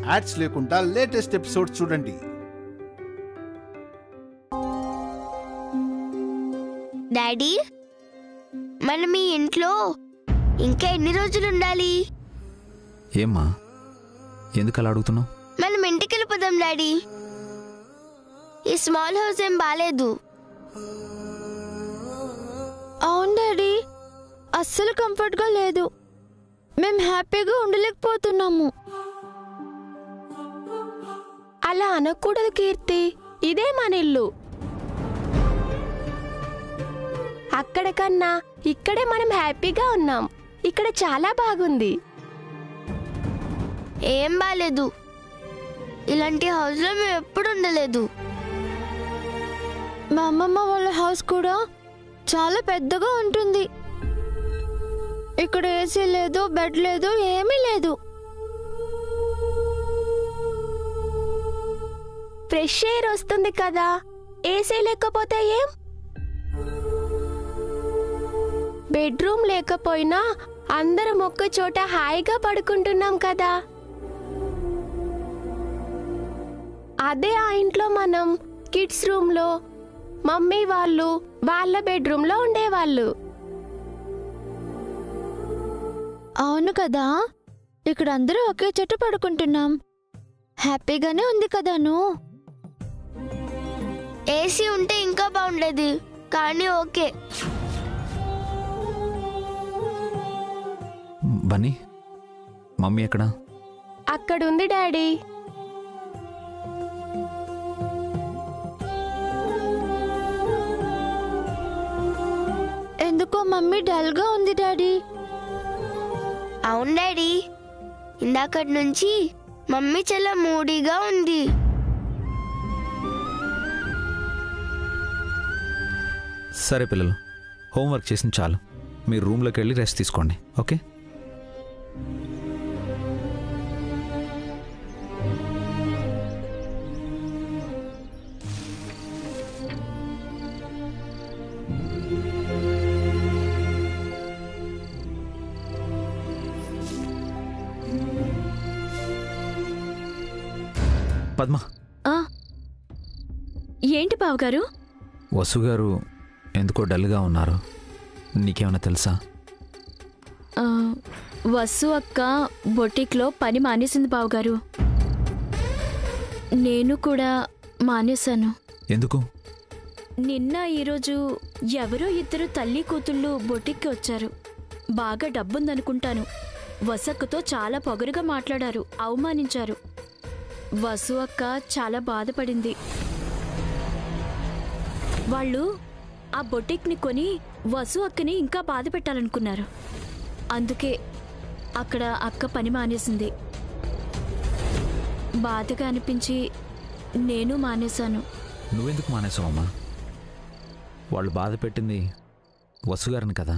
Ads లేకుండా latest episodes చూడండి. Daddy, మనం ఈ ఇంట్లో ఇంకా ఎన్ని రోజులు ఉండాలి? ఏమ్మా, ఎందుకు అలా అడుగుతున్నావు? మనం ఇంటికి వెళ్ళిపోదాం డాడీ. ఈ స్మాల్ హౌస్ ఏం బాలేదు. అవును డాడీ, అస్సలు కంఫర్ట్గా లేదు. మేం హ్యాపీగా ఉండలేకపోతున్నాము. అలా అనకూడదు కీర్తి, ఇదే మన ఇల్లు. అక్కడ కన్నా ఇక్కడే మనం హ్యాపీగా ఉన్నాం. ఇక్కడ చాలా బాగుంది. ఏం బాలేదు. ఇలాంటి హౌస్లో మేము ఎప్పుడు ఉండలేదు. మా అమ్మమ్మ వాళ్ళ హౌస్ కూడా చాలా పెద్దగా ఉంటుంది. ఇక్కడ ఏసీ లేదు, బెడ్ లేదు, ఏమీ లేదు. ఫ్రెష్ ఎయిర్ వస్తుంది కదా, ఏసీ లేకపోతే ఏం? బెడ్రూమ్ లేకపోయినా అందరం ఒక్క చోట హాయిగా పడుకుంటున్నాం కదా. అదే ఆ ఇంట్లో మనం కిడ్స్ రూమ్లో, మమ్మీ వాళ్ళు వాళ్ళ బెడ్రూమ్లో ఉండేవాళ్ళు. అవును కదా, ఇక్కడ అందరూ ఒకే చోట పడుకుంటున్నాం. హ్యాపీగానే ఉంది కదాను. ఏసీ ఉంటే ఇంకా బాగుండేది, కానీ ఓకే. బన్నీ, మమ్మీ ఎక్కడా? అక్కడుంది డాడీ. ఎందుకో మమ్మీ డల్గా ఉంది డాడీ. అవును డాడీ, ఇందాకటి నుంచి మమ్మీ చాలా మూడీగా ఉంది. సరే పిల్లలు, హోంవర్క్ చేసింది చాలు. మీరు రూమ్లోకి వెళ్ళి రెస్ట్ తీసుకోండి, ఓకే? పద్మ, ఏంటి బావగారు? వసు గారు ఎందుకో డల్గా ఉన్నారు. నీకేమైనా తెలుసా? వసు అక్క బొటిక్లో పని మానేసింది బావగారు. నేను కూడా మానేశాను. ఎందుకు? నిన్న ఈరోజు ఎవరో ఇద్దరు తల్లి కూతుళ్ళు బొటిక్కి వచ్చారు. బాగా డబ్బుందనుకుంటాను. వసక్కతో చాలా పొగరుగా మాట్లాడారు, అవమానించారు. వసు అక్క చాలా బాధపడింది. వాళ్ళు ఆ బొటిక్ని కొని వసు అక్కని ఇంకా బాధ పెట్టాలనుకున్నారు. అందుకే అక్కడ అక్క పని మానేసింది. బాధగా అనిపించి నేను మానేశాను. నువ్వెందుకు మానేసావమ్మా? వాళ్ళు బాధ పెట్టింది వసు గారిని కదా.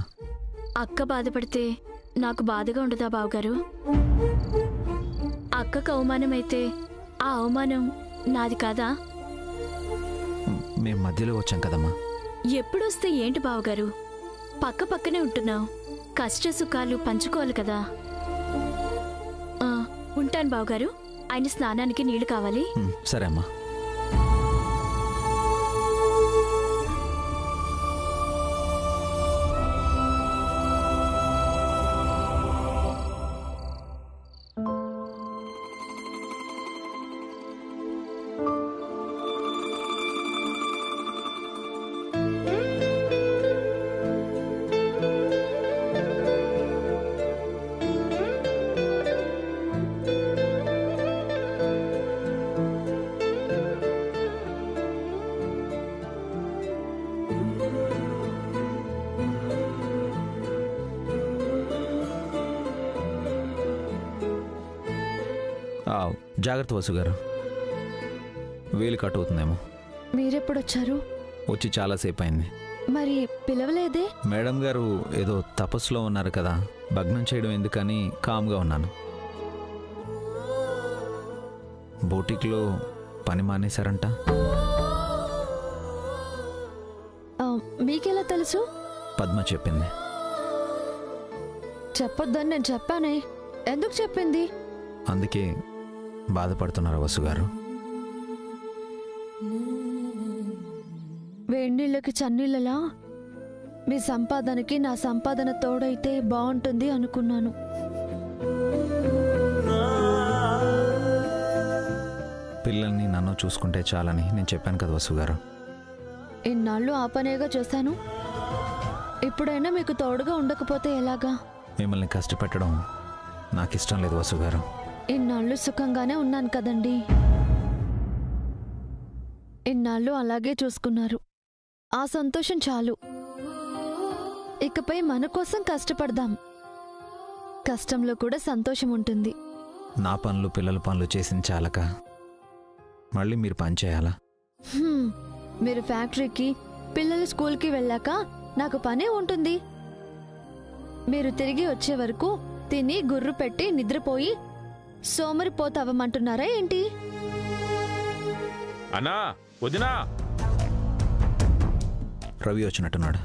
అక్క బాధపడితే నాకు బాధగా ఉండదా బావగారు? అక్కకు అవమానమైతే ఆ అవమానం నాది కాదా? మేము మధ్యలో వచ్చాం కదమ్మా. ఎప్పుడొస్తే ఏంటి బావగారు, పక్క పక్కనే ఉంటున్నావు. కష్ట సుఖాలు పంచుకోవాలి కదా. ఉంటాను బావగారు, ఆయన స్నానానికి నీళ్లు కావాలి. సరే అమ్మా. జాగ్రత్త వసు గారు, వేలు కట్ అవుతుందేమో. మీరెప్పుడొచ్చారు? వచ్చి చాలాసేపు అయింది. మరి పిలవలేదే? మేడం గారు ఏదో తపస్సులో ఉన్నారు కదా, భగ్నం చేయడం ఎందుకని కామ్గా ఉన్నాను. బోటిక్లో పని మానేశారంట. మీకెలా తెలుసు? పద్మ చెప్పింది. చెప్పొద్దని నేను చెప్పానే, ఎందుకు చెప్పింది? అందుకే బాధపడుతున్నారా వసు గారు? వేడినీళ్ళకి చన్నీళ్ళలా మీ సంపాదనకి నా సంపాదన తోడైతే బాగుంటుంది అనుకున్నాను. పిల్లల్ని నన్ను చూసుకుంటే చాలని నేను చెప్పాను కదా వసు గారు. ఇన్నాళ్ళు ఆ పనేగా చేశాను. ఇప్పుడైనా మీకు తోడుగా ఉండకపోతే ఎలాగా? మిమ్మల్ని కష్టపెట్టడం నాకు ఇష్టం లేదు వసు గారు. ఇన్నాళ్ళు సుఖంగానే ఉన్నాను కదండి. ఇన్నాళ్ళు అలాగే చూసుకున్నారు. ఆ సంతోషం చాలు. ఇకపై మన కోసం కష్టపడదాం. కష్టంలో కూడా సంతోషం ఉంటుంది. నా పనులు పిల్లల పనులు చేసింది చాలక మళ్ళీ మీరు పని చేయాలా? మీరు ఫ్యాక్టరీకి, పిల్లలు స్కూల్కి వెళ్ళాక నాకు పనే ఉంటుంది. మీరు తిరిగి వచ్చే వరకు తిని గుర్రు పెట్టి నిద్రపోయి సోమరిపోతావమంటున్నారా ఏంటి? అన్నా, వదినా. రవి వచ్చినట్టున్నాడు.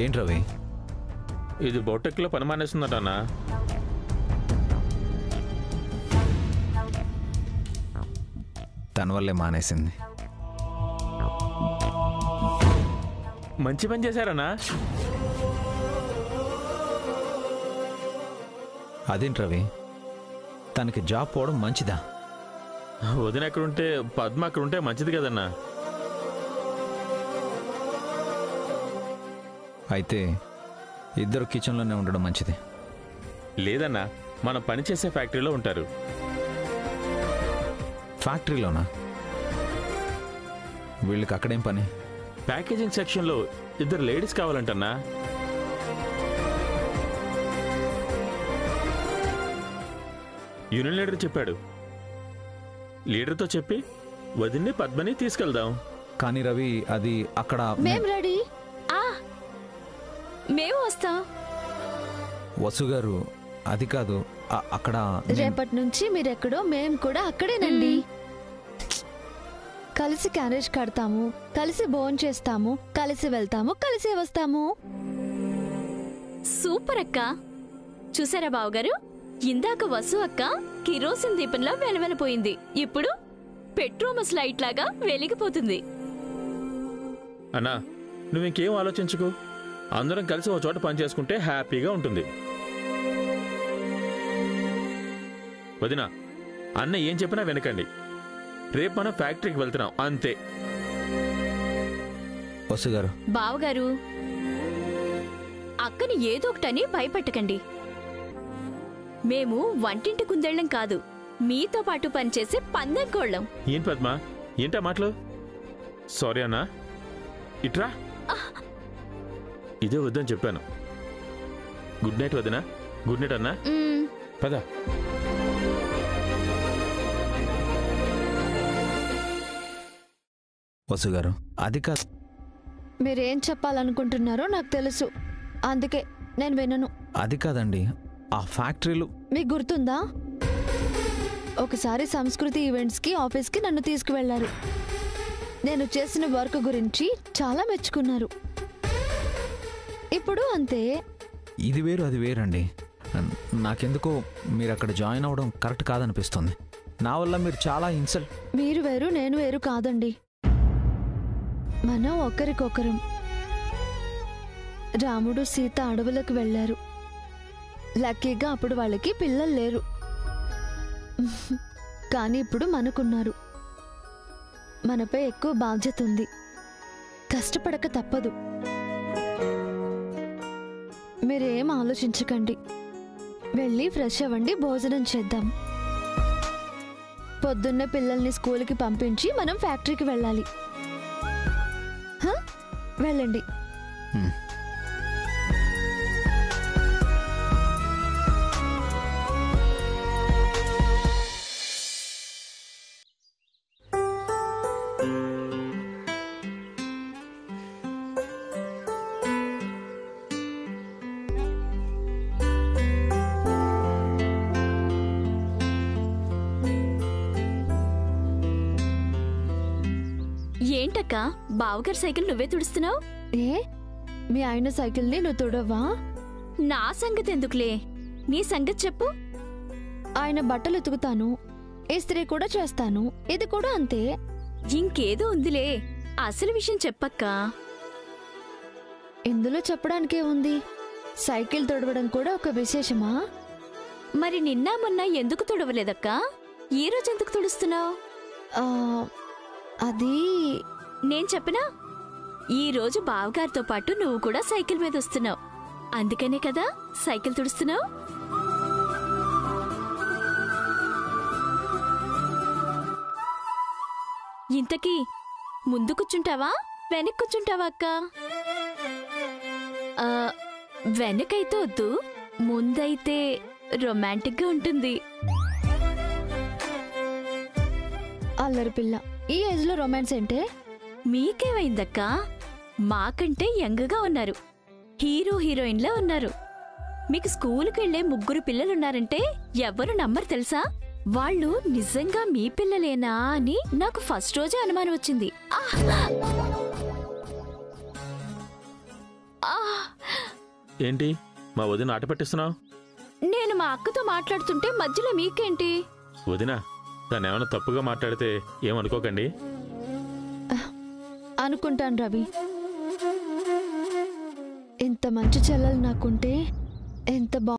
ఏంటి రవి? ఇది బొట్టెక్లో పని మానేస్తుందట అన్నా. తన వల్లే మానేసింది. మంచి పని చేశారన్నా. అదేంటి రవి, తనకి జాబ్ పోవడం మంచిదా? వదిన ఎక్కడుంటే పద్మ అక్కడుంటే మంచిది కదన్నా. అయితే ఇద్దరు కిచెన్లోనే ఉండడం మంచిది. లేదన్నా, మనం పని చేసే ఫ్యాక్టరీలో ఉంటారు. ఫ్యాక్టరీలోనా? వీళ్ళకి అక్కడేం పని? ప్యాకేజింగ్ సెక్షన్లో ఇద్దరు లేడీస్ కావాలంటన్నా. యూనియన్ లీడర్ చెప్పాడు. లీడర్తో చెప్పి వదిన్ని పద్మని తీసుకెళ్దాం. కానీ రవి, అది అక్కడ మేం రెడీ. మేము వస్తాం. వసు గారు, అది కాదు, అక్కడ రేపటి నుంచి మీరెక్కడో మేం కూడా అక్కడేనండి. కలిసి క్యారేజ్ కడతాము, కలిసి భోజనం చేస్తాము, కలిసి వెళ్తాము, కలిసి వస్తాము. సూపర్ అక్క. చూసారా బావగారు, ఇందాక వసు అక్క కిరోసిన్ దీపంలా వెలవెలపోయింది. ఇప్పుడు పెట్రోమస్ లైట్ లాగా వెలిగిపోతుంది. అన్నా, నువ్వు ఇంకేం ఆలోచించుకో. అందరం కలిసి ఒక చోట పని చేసుకుంటే హ్యాపీగా ఉంటుంది. వదినా, అన్న ఏం చెప్పినా వెనకండి. రేపు మనం ఫ్యాక్టరీకి వెళ్తున్నాం, అంతే. వసు గారు, బావగారు, అక్కని ఏదో ఒకటని భయపెట్టకండి. మేము వంటింటి కుందేళ్లం కాదు, మీతో పాటు పనిచేసే పందెంకోళ్ళం. ఏం పద్మ, ఏంటా మాటలు? సారీ అన్నా. ఇట్రా. ఇదే వద్దని చెప్పాను. గుడ్ నైట్ వదినా. గుడ్ నైట్ అన్నా. పద. వసు గారు, అది కాదు. మీరేం చెప్పాలనుకుంటున్నారో నాకు తెలుసు, అందుకే నేను వినను. అది కాదండి, ఆ ఫ్యాక్టరీలు మీకు గుర్తుందా, ఒకసారి సంస్కృతి ఈవెంట్స్కి ఆఫీస్కి నన్ను తీసుకువెళ్లారు. నేను చేసిన వర్క్ గురించి చాలా మెచ్చుకున్నారు. ఇప్పుడు అంతే. ఇది వేరు అది వేరండి. నాకెందుకో మీరు అక్కడ జాయిన్ అవ్వడం కరెక్ట్ కాదనిపిస్తుంది. నా వల్ల మీరు చాలా ఇన్సల్ట్. మీరు వేరు నేను వేరు కాదండి, మనం ఒకరికొకరం. రాముడు సీత అడవులకు వెళ్లారు. లక్కీగా అప్పుడు వాళ్ళకి పిల్లలు లేరు. కానీ ఇప్పుడు మనకున్నారు. మనపై ఎక్కువ బాధ్యత ఉంది. కష్టపడక తప్పదు. మీరేం ఆలోచించకండి. వెళ్ళి ఫ్రెష్ అవ్వండి, భోజనం చేద్దాం. పొద్దున్నే పిల్లల్ని స్కూల్కి పంపించి మనం ఫ్యాక్టరీకి వెళ్ళాలి. వెళ్ళండి. ఏంటక్క, బావగారి సైకిల్ నువ్వే తుడుస్తున్నావు? ఏ, మీ ఆయన సైకిల్ని నువ్వు తుడవా? నా సంగతి ఎందుకులే, నీ సంగతి చెప్పు. ఆయన బట్టలు ఉతుకుతాను, ఇస్త్రీ కూడా చేస్తాను. ఇది కూడా అంతే. ఇంకేదో ఉందిలే, అసలు విషయం చెప్పక్కా. ఇందులో చెప్పడానికే ఉంది. సైకిల్ తొడవడం కూడా ఒక విశేషమా? మరి నిన్న మొన్న ఎందుకు తుడవలేదక్కా? ఈ రోజు ఎందుకు తుడుస్తున్నావు? ఆ, అది నేను చెప్పనా, ఈ రోజు బావగారితో పాటు నువ్వు కూడా సైకిల్ మీద వస్తున్నావు, అందుకనే కదా సైకిల్ తుడుస్తున్నావు. ఇంతకీ ముందు కూర్చుంటావా వెనక్కి కూర్చుంటావా అక్క? వెనకైతే వద్దు, ముందైతే రొమాంటిక్ గా ఉంటుంది. అల్లరి పిల్ల, ఈ ఏజ్ లో రొమాన్స్ ఏంటే? మీకేమైందక్కా? మాకంటే యంగ్గా ఉన్నారు, హీరో హీరోయిన్లా ఉన్నారు. మీకు స్కూలుకి వెళ్లే 3 పిల్లలున్నారంటే ఎవరు నమ్మరు తెలుసా? వాళ్ళు నిజంగా మీ పిల్లలేనా అని నాకు ఫస్ట్ రోజే అనుమానం వచ్చింది. ఏంటి మా వదిన ఆట పెట్టిస్తున్నావు? నేను మా అక్కతో మాట్లాడుతుంటే మధ్యలో మీకేంటి? వదిన, తనేమైనా తప్పుగా మాట్లాడితే ఏమనుకోకండి. అనుకుంటాను రవి. ఇంత మంచి చెల్లెలు నాకుంటే ఎంత బా.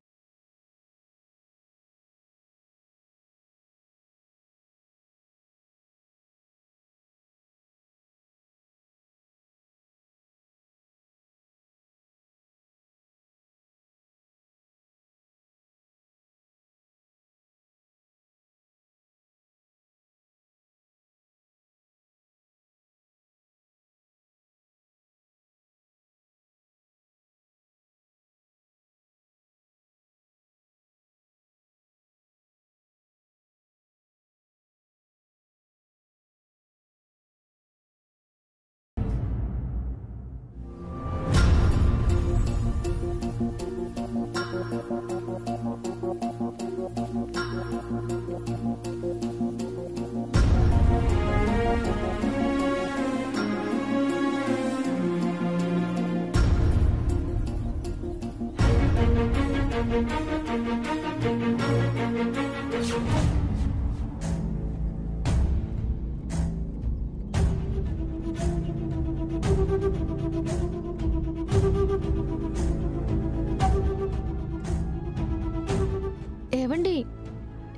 ఏవండి,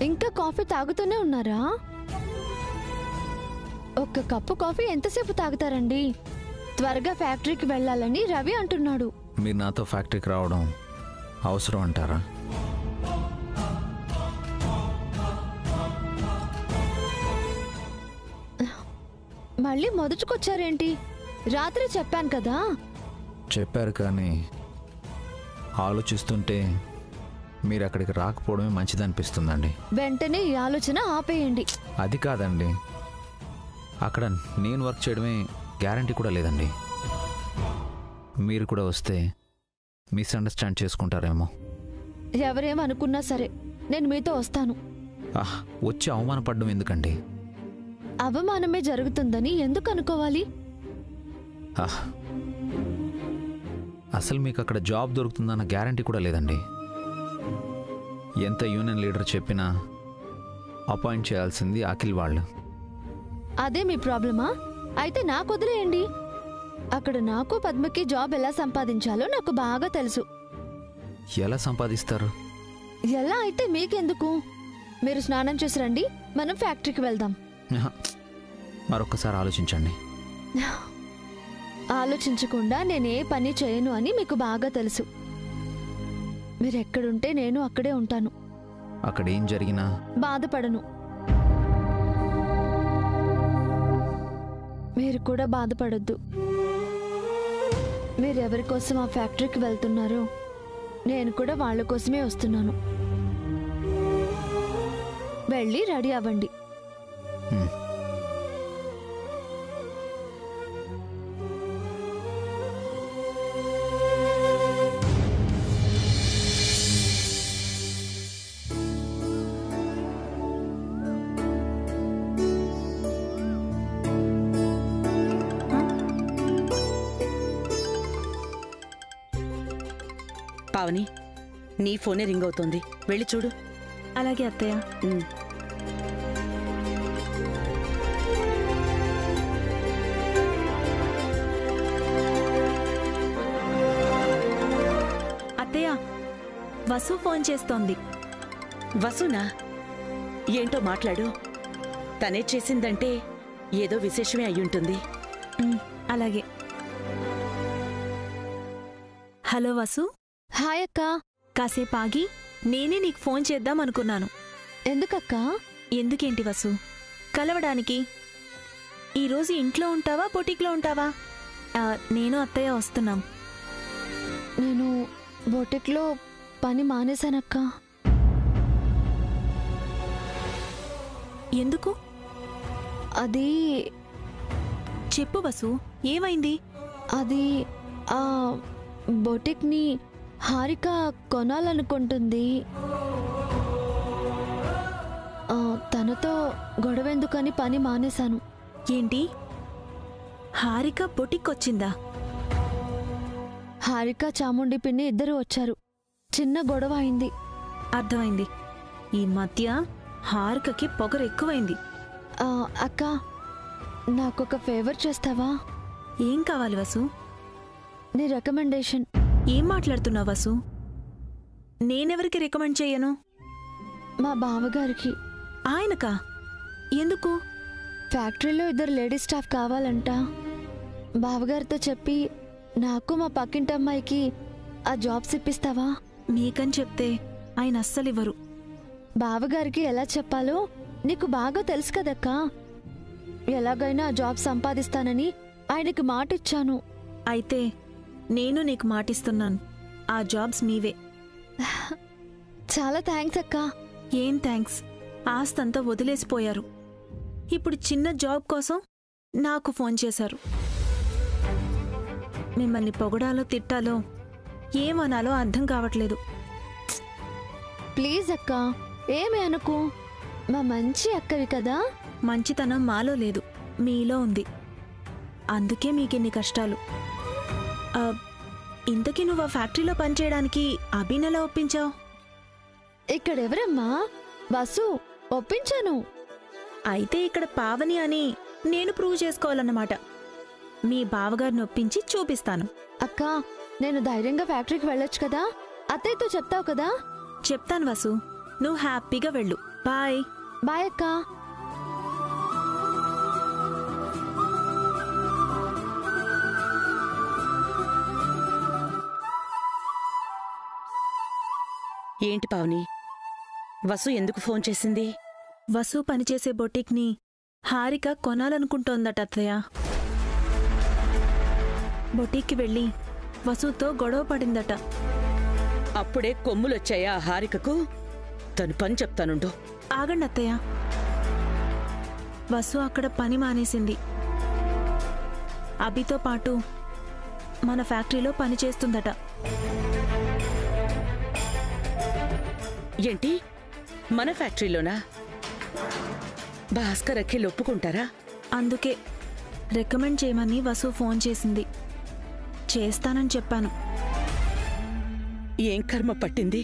ఇంకా కాఫీ తాగుతూనే ఉన్నారా? ఒక్క కప్పు కాఫీ ఎంతసేపు తాగుతారండి? త్వరగా ఫ్యాక్టరీకి వెళ్ళాలని రవి అంటున్నాడు. మీరు నాతో ఫ్యాక్టరీకి రావడం అవసరం అంటారా? మళ్ళీ మొదటికొచ్చారేంటి? రాత్రి చెప్పాను కదా. చెప్పారు, కానీ ఆలోచిస్తుంటే మీరు అక్కడికి రాకపోవడమే మంచిదనిపిస్తుందండి. వెంటనే ఈ ఆలోచన ఆపేయండి. అది కాదండి, అక్కడ నేను వర్క్ చేయడమే గ్యారంటీ కూడా లేదండి. మీరు కూడా వస్తే మిస్అండర్స్టాండ్ చేసుకుంటారేమో. ఎవరేమనుకున్నా సరే నేను మీతో వస్తాను. వచ్చి అవమానపడడం ఎందుకండి? అవమానమే జరుగుతుందని ఎందుకు అనుకోవాలి? అసలు మీకు అక్కడ జాబ్ దొరుకుతుందన్న గ్యారంటీ కూడా లేదండి. ఎంత యూనియన్ లీడర్ చెప్పినా అపాయింట్ చేయాల్సింది అఖిల్ వాళ్ళు. అదే మీ ప్రాబ్లమా? అయితే నాకు వదిలేయండి. అక్కడ నాకు పద్మకి జాబ్ ఎలా సంపాదించాలో నాకు బాగా తెలుసు. ఎలా సంపాదిస్తారు? ఎలా అయితే మీకెందుకు? మీరు స్నానం చేసి రండి, మనం ఫ్యాక్టరీకి వెళ్దాం. మరొక్కసారి ఆలోచించండి. ఆలోచించకుండా నేనే పని చేయను అని మీకు బాగా తెలుసు. మీరెక్కడుంటే నేను అక్కడే ఉంటాను. అక్కడ ఏం జరిగినా బాధపడను. మీరు కూడా బాధపడొద్దు. మీరెవరి కోసం ఆ ఫ్యాక్టరీకి వెళ్తున్నారో నేను కూడా వాళ్ళ కోసమే వస్తున్నాను. వెళ్ళి రెడీ అవ్వండి. పావని, నీ ఫోనే రింగ్ అవుతోంది, వెళ్ళి చూడు. అలాగే అత్తయ్య. ఉమ్. అత్తయ్య, వసు ఫోన్ చేస్తోంది. వసునా? ఏంటో మాట్లాడు. తనే చేసిందంటే ఏదో విశేషమే అయ్యుంటుంది. అలాగే. హలో వసు. హాయ్ అక్క. కాసేపు ఆగి నేనే నీకు ఫోన్ చేద్దాం అనుకున్నాను. ఎందుకక్క? ఎందుకేంటి వసు, కలవడానికి. ఈరోజు ఇంట్లో ఉంటావా బొటిక్లో ఉంటావా? నేను అత్తయ్య వస్తున్నాం. నేను బొటిక్లో పని మానేశానక్క. ఎందుకు? అది చెప్పు వసు, ఏమైంది? అది ఆ బొటిక్ని హారిక కొనాలనుకుంటుంది. తనతో గొడవెందుకని పని మానేశాను. ఏంటి, హారిక బొటిక్ వచ్చిందా? హారిక చాముండి పిన్ని ఇద్దరు వచ్చారు. చిన్న గొడవ అయింది. అర్థమైంది. ఈ మధ్య హారికకి పొగరు ఎక్కువైంది. అక్క, నాకొక ఫేవర్ చేస్తావా? ఏం కావాలి వసు? నీ రికమెండేషన్. ఏం మాట్లాడుతున్నావు వసు? నేనెవరికి రికమెండ్ చేయను? మా బావగారికి. ఆయనకా? ఎందుకు? ఫ్యాక్టరీలో ఇద్దరు లేడీ స్టాఫ్ కావాలంట. బావగారితో చెప్పి నాకు మా పక్కింటి అమ్మాయికి ఆ జాబ్స్ ఇప్పిస్తావా? నీకని చెప్తే ఆయన అస్సలివ్వరు. బావగారికి ఎలా చెప్పాలో నీకు బాగా తెలుసు కదక్కా. ఎలాగైనా ఆ జాబ్ సంపాదిస్తానని ఆయనకి మాటిచ్చాను. అయితే నేను నీకు మాటిస్తున్నాను, ఆ జాబ్స్ మీవే. చాలా థ్యాంక్స్ అక్కా. ఏం థ్యాంక్స్, ఆస్తంతా వదిలేసిపోయారు. ఇప్పుడు చిన్న జాబ్ కోసం నాకు ఫోన్ చేశారు. మిమ్మల్ని పొగడాలో తిట్టాలో ఏమనాలో అర్థం కావట్లేదు. ప్లీజ్ అక్కా, ఏమి అనుకో. మా మంచి అక్కవి కదా. మంచితనం మాలో లేదు, మీలో ఉంది. అందుకే మీకెన్ని కష్టాలు. ఇంతకీ నువ్వు ఆ ఫ్యాక్టరీలో పనిచేయడానికి అభినెలా ఒప్పించావు? ఇక్కడెవరమ్మా? వసు, ఒప్పించాను. అయితే ఇక్కడ పావని అని నేను ప్రూవ్ చేసుకోవాలన్నమాట. మీ బావగారిని ఒప్పించి చూపిస్తాను. అక్కా, నేను ధైర్యంగా ఫ్యాక్టరీకి వెళ్ళొచ్చు కదా. అత్తయ్యతో చెప్తావు కదా? చెప్తాను వసు, నువ్వు హ్యాపీగా వెళ్ళు. బాయ్. బాయ్ అక్కా. ఏంటి పావని, వసు ఎందుకు ఫోన్ చేసింది? వసు పనిచేసే బొటిక్ని హారిక కొనాలనుకుంటోందట అత్తయ్య. బొటిక్కి వెళ్ళి వసుతో గొడవ పడిందట. అప్పుడే కొమ్ములొచ్చాయా ఆ హారికకు? తను పని చెప్తానుండు. ఆగండి అత్తయ్య. వసు అక్కడ పని మానేసింది. అభితో పాటు మన ఫ్యాక్టరీలో పని చేస్తుందట. ఏంటి, మన ఫ్యాక్టరీలోనా? భాస్కర్ అఖిల్ ఒప్పుకుంటారా? అందుకే రికమెండ్ చేయమని వసు ఫోన్ చేసింది. చేస్తానని చెప్పాను. ఏం కర్మ పట్టింది?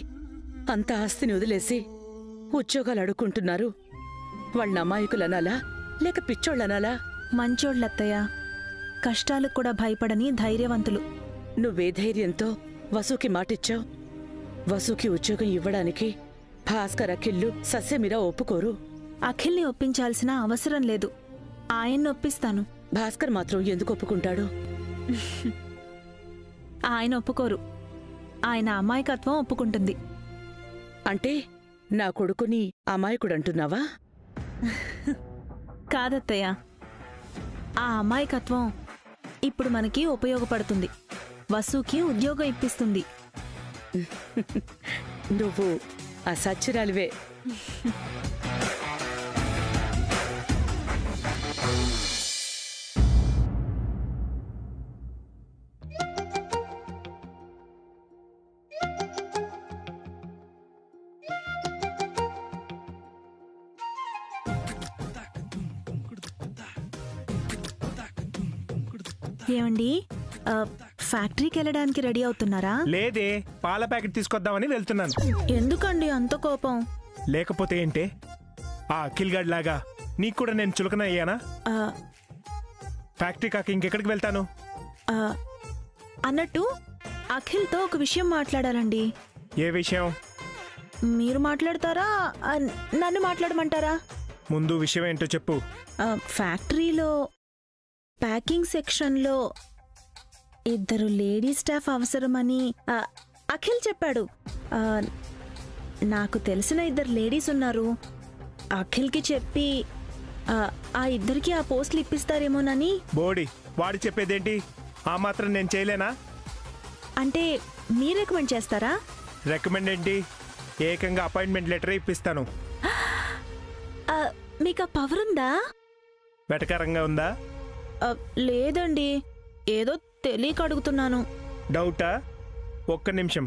అంత ఆస్తిని వదిలేసి ఉద్యోగాలు అడుక్కుంటున్నారు. వాళ్ళ అమాయకులనాలా లేక పిచ్చోళ్ళనాలా? మంచోళ్ళత్తయ్య, కష్టాలకు కూడా భయపడని ధైర్యవంతులు. నువ్వే ధైర్యంతో వసుకి మాటిచ్చావు? వసుకి ఉద్యోగం ఇవ్వడానికి భాస్కర్ అఖిల్లు సస్యమిరా ఒప్పుకోరు. అఖిల్ని ఒప్పించాల్సిన అవసరం లేదు, ఆయన్ని ఒప్పిస్తాను. భాస్కర్ మాత్రం ఎందుకు ఒప్పుకుంటాడు? ఆయన ఒప్పుకోరు. ఆయన అమాయకత్వం ఒప్పుకుంటుంది. అంటే నా కొడుకుని అమాయకుడంటున్నావా? కాదత్తయ్య, ఆ అమాయకత్వం ఇప్పుడు మనకి ఉపయోగపడుతుంది. వసుకి ఉద్యోగం ఇప్పిస్తుంది. నువ్వు అసత్యురాలివే. ఏమండి, ఫ్యాక్టరీకి వెళ్ళడానికి రెడీ అవుతున్నారా? లేదే, పాల ప్యాకెట్ తీసుకొద్దామని వెళ్తున్నాను. ఎందుకండి అంత కోపం? లేకపోతే ఏంటే, ఆ అఖిల్ గడ్ లాగా నీకు కూడా నేను చులకన అయ్యానా? ఫ్యాక్టరీ కాక ఇంకెక్కడికి వెళ్తాను? అన్నట్టు అఖిల్తో ఒక విషయం మాట్లాడాలండి. ఏ విషయం? మీరు మాట్లాడతారా, నన్ను మాట్లాడమంటారా? ముందు విషయం ఏంటో చెప్పు. ఫ్యాక్టరీలో ప్యాకింగ్ సెక్షన్లో 2 లేడీ స్టాఫ్ అవసరమని అఖిల్ చెప్పాడు. నాకు తెలిసిన 2 లేడీస్ ఉన్నారు. అఖిల్కి చెప్పి ఆ 2కి ఆ పోస్టులు ఇప్పిస్తారేమోనని. బోడి, వాడు చెప్పేదేంటి? ఆ మాత్రం నేను చేయలేనా? అంటే మీరు రికమెండ్ చేస్తారా? రికమెండ్ ఏంటి, ఏకంగా అపాయింట్మెంట్ లెటర్ ఇప్పిస్తాను. మీకు ఆ పవర్ ఉందా? వెటకారంగా ఉందా? లేదండి, ఏదో తెలియక అడుగుతున్నాను. డౌటా? ఒక్క నిమిషం.